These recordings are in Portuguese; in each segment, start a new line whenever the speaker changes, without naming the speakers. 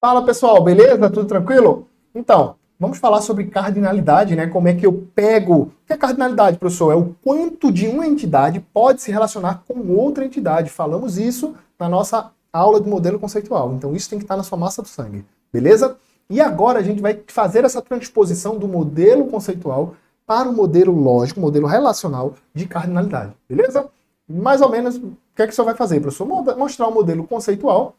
Fala pessoal, beleza? Tudo tranquilo? Então, vamos falar sobre cardinalidade, né? Como é que eu pego. O que é cardinalidade, professor? É o quanto de uma entidade pode se relacionar com outra entidade. Falamos isso na nossa aula de modelo conceitual. Então, isso tem que estar na sua massa do sangue, beleza? E agora a gente vai fazer essa transposição do modelo conceitual para o modelo lógico, modelo relacional de cardinalidade, beleza? Mais ou menos, o que é que o senhor vai fazer, professor? Mostrar o modelo conceitual,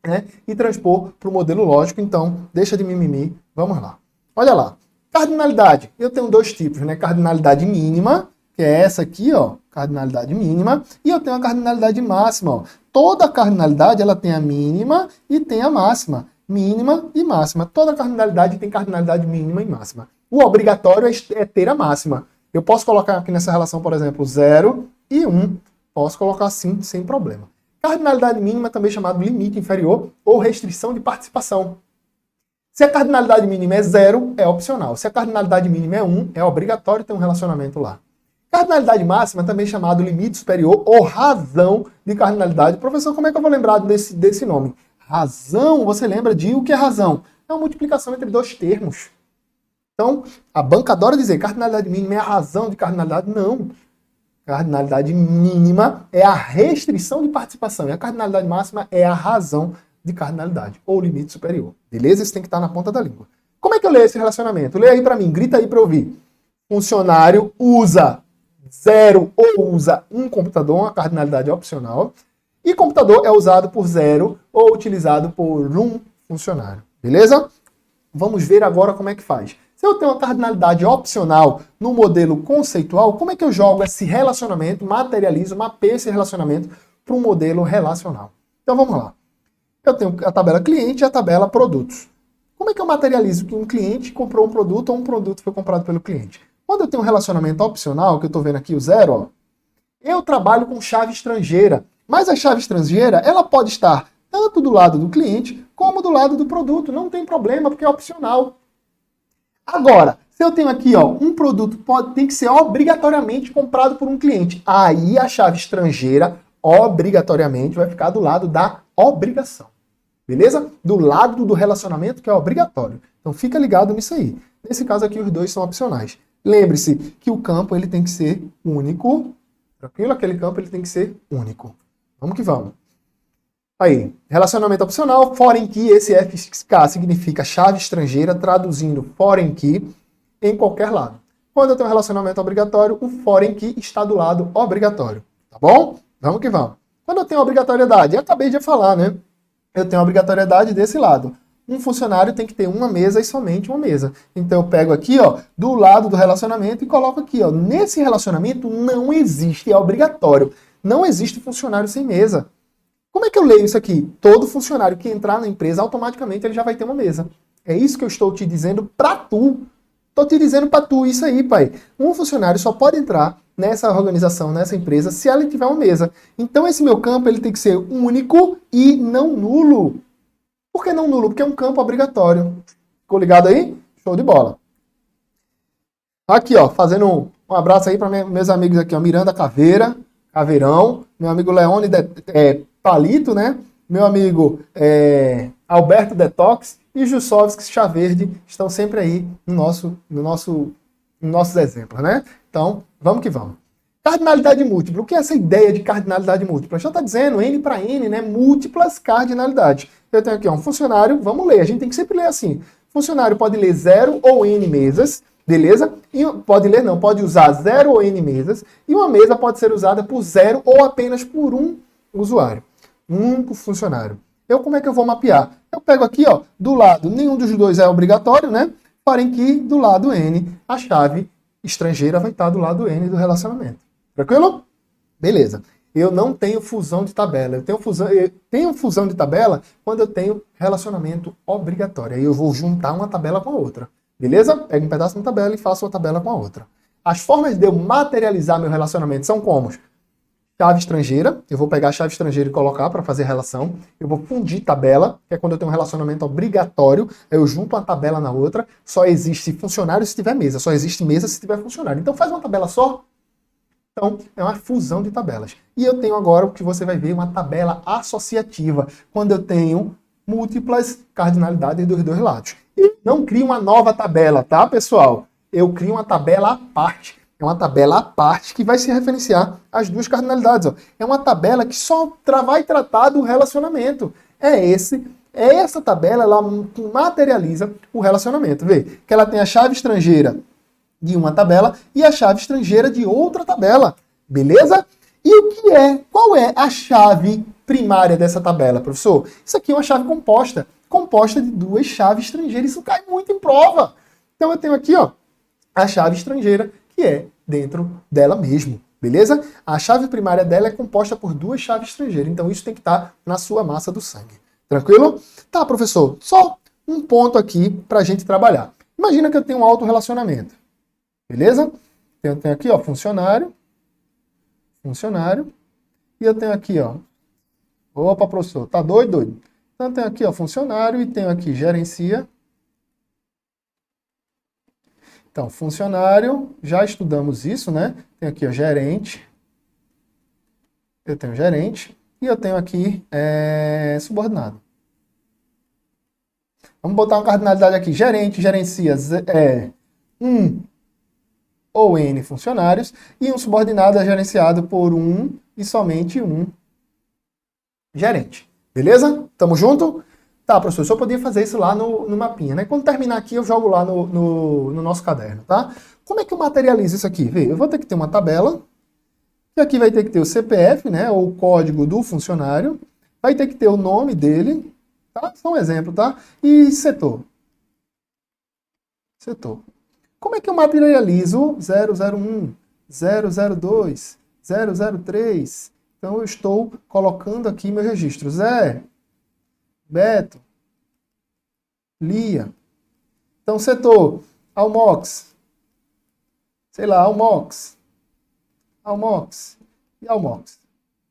né, e transpor para o modelo lógico. Então, deixa de mimimi, vamos lá. Olha lá, cardinalidade. Eu tenho dois tipos, né? Cardinalidade mínima, que é essa aqui, ó, cardinalidade mínima, e eu tenho a cardinalidade máxima, ó. Toda cardinalidade, ela tem a mínima e tem a máxima. Mínima e máxima. Toda cardinalidade tem cardinalidade mínima e máxima. O obrigatório é ter a máxima. Eu posso colocar aqui nessa relação, por exemplo, 0 e 1. Posso colocar assim, sem problema. Cardinalidade mínima, também chamado limite inferior ou restrição de participação. Se a cardinalidade mínima é 0, é opcional. Se a cardinalidade mínima é 1, é obrigatório ter um relacionamento lá. Cardinalidade máxima, também chamado limite superior ou razão de cardinalidade. Professor, como é que eu vou lembrar desse nome? Razão, você lembra de o que é razão? É uma multiplicação entre dois termos. Então, a banca adora dizer cardinalidade mínima é a razão de cardinalidade. Não. Cardinalidade mínima é a restrição de participação e a cardinalidade máxima é a razão de cardinalidade, ou limite superior. Beleza? Isso tem que estar na ponta da língua. Como é que eu leio esse relacionamento? Leia aí para mim, grita aí para eu ouvir. Funcionário usa 0 ou usa um computador, uma cardinalidade opcional, e computador é usado por 0 ou utilizado por um funcionário. Beleza? Vamos ver agora como é que faz. Se eu tenho uma cardinalidade opcional no modelo conceitual, como é que eu jogo esse relacionamento, materializo, mapeio esse relacionamento para um modelo relacional? Então vamos lá. Eu tenho a tabela cliente e a tabela produtos. Como é que eu materializo que um cliente comprou um produto ou um produto foi comprado pelo cliente? Quando eu tenho um relacionamento opcional, que eu estou vendo aqui o 0, ó, eu trabalho com chave estrangeira. Mas a chave estrangeira, ela pode estar tanto do lado do cliente como do lado do produto. Não tem problema, porque é opcional. Agora, se eu tenho aqui, ó, um produto tem que ser obrigatoriamente comprado por um cliente, aí a chave estrangeira obrigatoriamente vai ficar do lado da obrigação. Beleza? Do lado do relacionamento que é obrigatório. Então fica ligado nisso aí. Nesse caso aqui os dois são opcionais. Lembre-se que o campo ele tem que ser único. Tranquilo? Aquele campo ele tem que ser único. Vamos que vamos. Aí, relacionamento opcional, foreign key, esse FK significa chave estrangeira, traduzindo foreign key em qualquer lado. Quando eu tenho um relacionamento obrigatório, o foreign key está do lado obrigatório. Tá bom? Vamos que vamos. Quando eu tenho obrigatoriedade, eu acabei de falar, né? Eu tenho obrigatoriedade desse lado. Um funcionário tem que ter uma mesa e somente uma mesa. Então eu pego aqui, ó, do lado do relacionamento e coloco aqui, ó. Nesse relacionamento não existe, é obrigatório. Não existe funcionário sem mesa. Como é que eu leio isso aqui? Todo funcionário que entrar na empresa, automaticamente ele já vai ter uma mesa. É isso que eu estou te dizendo pra tu. Estou te dizendo pra tu isso aí, pai. Um funcionário só pode entrar nessa organização, nessa empresa, se ela tiver uma mesa. Então esse meu campo ele tem que ser único e não nulo. Por que não nulo? Porque é um campo obrigatório. Ficou ligado aí? Show de bola. Aqui, ó, fazendo um abraço aí para meus amigos aqui, ó, Miranda Caveira, Caveirão, meu amigo Leone Palito, né? Meu amigo Alberto Detox e Jussovski Chá Verde estão sempre aí nos nossos exemplos, né? Então, vamos que vamos. Cardinalidade múltipla. O que é essa ideia de cardinalidade múltipla? Já está dizendo N para N, né? Múltiplas cardinalidades. Eu tenho aqui ó, um funcionário, vamos ler, a gente tem que sempre ler assim. Funcionário pode ler 0 ou N mesas, beleza? E pode ler não, pode usar 0 ou N mesas, e uma mesa pode ser usada por 0 ou apenas por um usuário. Um único funcionário. Como é que eu vou mapear? Eu pego aqui, ó, do lado, nenhum dos dois é obrigatório, né? Porém que do lado N, a chave estrangeira vai estar do lado N do relacionamento. Tranquilo? Beleza. Eu não tenho fusão de tabela. Eu tenho fusão de tabela quando eu tenho relacionamento obrigatório. Aí eu vou juntar uma tabela com a outra. Beleza? Pego um pedaço da tabela e faço uma tabela com a outra. As formas de eu materializar meu relacionamento são como? Chave estrangeira, eu vou pegar a chave estrangeira e colocar para fazer a relação. Eu vou fundir tabela, que é quando eu tenho um relacionamento obrigatório, eu junto uma tabela na outra. Só existe funcionário se tiver mesa, só existe mesa se tiver funcionário. Então faz uma tabela só. Então é uma fusão de tabelas. E eu tenho agora o que você vai ver, uma tabela associativa, quando eu tenho múltiplas cardinalidades dos dois lados. E não crio uma nova tabela, tá, pessoal? Eu crio uma tabela à parte. É uma tabela à parte que vai se referenciar às duas cardinalidades. Ó. É uma tabela que só vai tratar do relacionamento. Essa tabela, ela materializa o relacionamento. Vê que ela tem a chave estrangeira de uma tabela e a chave estrangeira de outra tabela. Beleza? E qual é a chave primária dessa tabela, professor? Isso aqui é uma chave composta de duas chaves estrangeiras. Isso cai muito em prova. Então eu tenho aqui, ó, a chave estrangeira, que é dentro dela mesmo, beleza? A chave primária dela é composta por duas chaves estrangeiras, então isso tem que estar na sua massa do sangue. Tranquilo? Tá, professor, só um ponto aqui para a gente trabalhar. Imagina que eu tenho um autorrelacionamento, beleza? Eu tenho aqui, ó, funcionário, e eu tenho aqui, ó, opa, professor, tá doido? Então eu tenho aqui, ó, funcionário, e tenho aqui gerencia. Então, funcionário, já estudamos isso, né? Tem aqui, ó, gerente. Eu tenho gerente. E eu tenho aqui subordinado. Vamos botar uma cardinalidade aqui. Gerente gerencia um ou N funcionários. E um subordinado é gerenciado por um e somente um gerente. Beleza? Tamo junto? Tá, professor, eu só podia fazer isso lá no mapinha, né? Quando terminar aqui, eu jogo lá no nosso caderno, tá? Como é que eu materializo isso aqui? Vê, eu vou ter que ter uma tabela, e aqui vai ter que ter o CPF, né? Ou o código do funcionário, vai ter que ter o nome dele, tá? Só um exemplo, tá? E setor. Como é que eu materializo 001, 002, 003? Então, eu estou colocando aqui meu registro. Zé, Beto, Lia. Então, setor, Almox. Sei lá, Almox e Almox.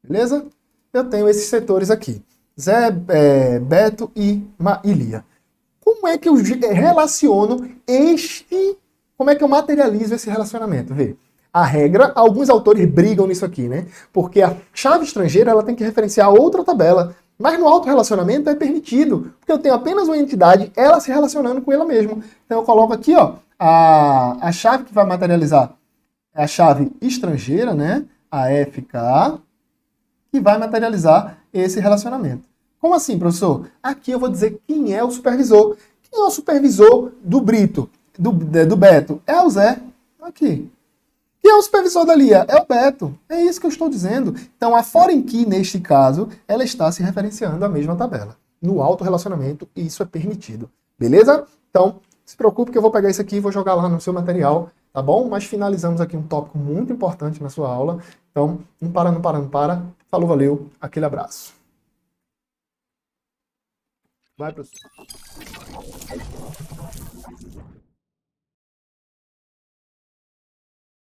Beleza? Eu tenho esses setores aqui. Zé, Beto e Lia. Como é que eu relaciono como é que eu materializo esse relacionamento? Vê. A regra, alguns autores brigam nisso aqui, né? Porque a chave estrangeira ela tem que referenciar outra tabela. Mas no autorrelacionamento é permitido, porque eu tenho apenas uma entidade, ela se relacionando com ela mesma. Então eu coloco aqui, ó, a chave que vai materializar é a chave estrangeira, né? A FK, que vai materializar esse relacionamento. Como assim, professor? Aqui eu vou dizer quem é o supervisor. Quem é o supervisor do Brito, do Beto? É o Zé. Aqui. Quem é o supervisor da Lia? É o Beto. É isso que eu estou dizendo. Então, a foreign key, neste caso, ela está se referenciando à mesma tabela. No autorrelacionamento, isso é permitido. Beleza? Então, se preocupe que eu vou pegar isso aqui e vou jogar lá no seu material, tá bom? Mas finalizamos aqui um tópico muito importante na sua aula. Então, não para. Falou, valeu. Aquele abraço. Vai, professor.